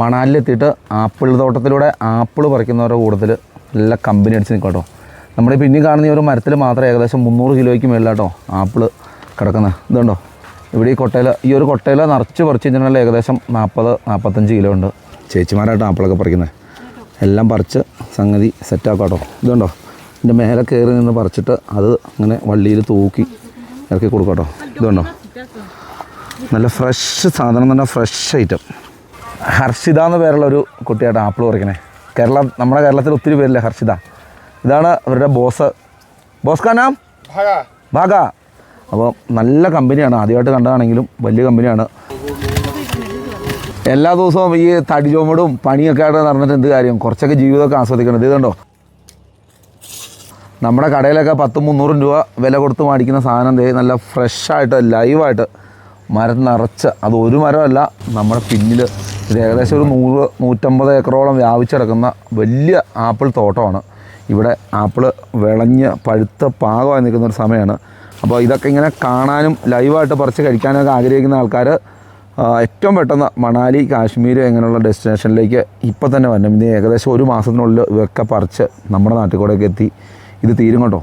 മണാലിലെത്തിയിട്ട് apple തോട്ടത്തിലൂടെ apple പറിക്കുന്നവരുടെ കൂട്ടത്തിൽ നല്ല company അടിച്ച് നിൽക്കും കേട്ടോ. നമ്മുടെ പിന്നീ കാണുന്ന ഈ ഒരു മരത്തിൽ മാത്രം ഏകദേശം 300 കിലോയ്ക്ക് മേളിലാട്ടോ ആപ്പിൾ കിടക്കുന്നത്. ഇതുണ്ടോ, ഇവിടെ ഈ ഒരു കൊട്ടയിൽ നിറച്ച് പറിച്ച് കഴിഞ്ഞാൽ ഏകദേശം 40-45 കിലോ ഉണ്ട്. ചേച്ചിമാരായിട്ട് ആപ്പിളൊക്കെ പറിക്കുന്നത് എല്ലാം പറിച്ച് സംഗതി സെറ്റാക്കാം കേട്ടോ. ഇതുണ്ടോ, ഇതിൻ്റെ മേലെ കയറി നിന്ന് പറിച്ചിട്ട് അത് ഇങ്ങനെ വള്ളിയിൽ തൂക്കി ഇറക്കി കൊടുക്കാം കേട്ടോ. ഇതുണ്ടോ, നല്ല ഫ്രഷ് സാധനം, തന്നെ ഫ്രഷ് ഐറ്റം. ഹർഷിത എന്ന് പേരുള്ളൊരു കുട്ടിയായിട്ട് ആപ്പിൾ പറിക്കണേ. നമ്മുടെ കേരളത്തിൽ ഒത്തിരി പേരില്ലേ ഹർഷിത. ഇതാണ് അവരുടെ ബോസ് കാനാം ഭാഗ. അപ്പോൾ നല്ല കമ്പനിയാണ്, ആദ്യമായിട്ട് കണ്ടതാണെങ്കിലും വലിയ കമ്പനിയാണ്. എല്ലാ ദിവസവും ഈ തടി ചുമടും പണിയൊക്കെ ആയിട്ട് നടന്നിട്ട് എന്ത് കാര്യം, കുറച്ചൊക്കെ ജീവിതമൊക്കെ ആസ്വദിക്കണം. ഇത് കണ്ടോ, നമ്മുടെ കടയിലൊക്കെ 100-300 രൂപ വില കൊടുത്ത് മേടിക്കുന്ന സാധനം നല്ല ഫ്രഷായിട്ട് ലൈവായിട്ട് മരം നിറച്ച്, അത് ഒരു മരമല്ല, നമ്മുടെ പിന്നിൽ ഇത് ഏകദേശം ഒരു 100-150 ഏക്കറോളം വ്യാപിച്ചിടക്കുന്ന വലിയ ആപ്പിൾ തോട്ടമാണ്. ഇവിടെ ആപ്പിൾ വിളഞ്ഞ് പഴുത്ത പാകമായി നിൽക്കുന്നൊരു സമയമാണ്. അപ്പോൾ ഇതൊക്കെ ഇങ്ങനെ കാണാനും ലൈവായിട്ട് പറിച്ച് കഴിക്കാനൊക്കെ ആഗ്രഹിക്കുന്ന ആൾക്കാർ ഏറ്റവും പെട്ടെന്ന് മണാലി, കാശ്മീർ ഇങ്ങനെയുള്ള ഡെസ്റ്റിനേഷനിലേക്ക് ഇപ്പം തന്നെ വരണം. ഇനി ഏകദേശം 1 മാസത്തിനുള്ളിൽ ഇവയൊക്കെ പറിച്ച് നമ്മുടെ നാട്ടിൽ കൂടെയൊക്കെ എത്തി ഇത് തീരും കേട്ടോ.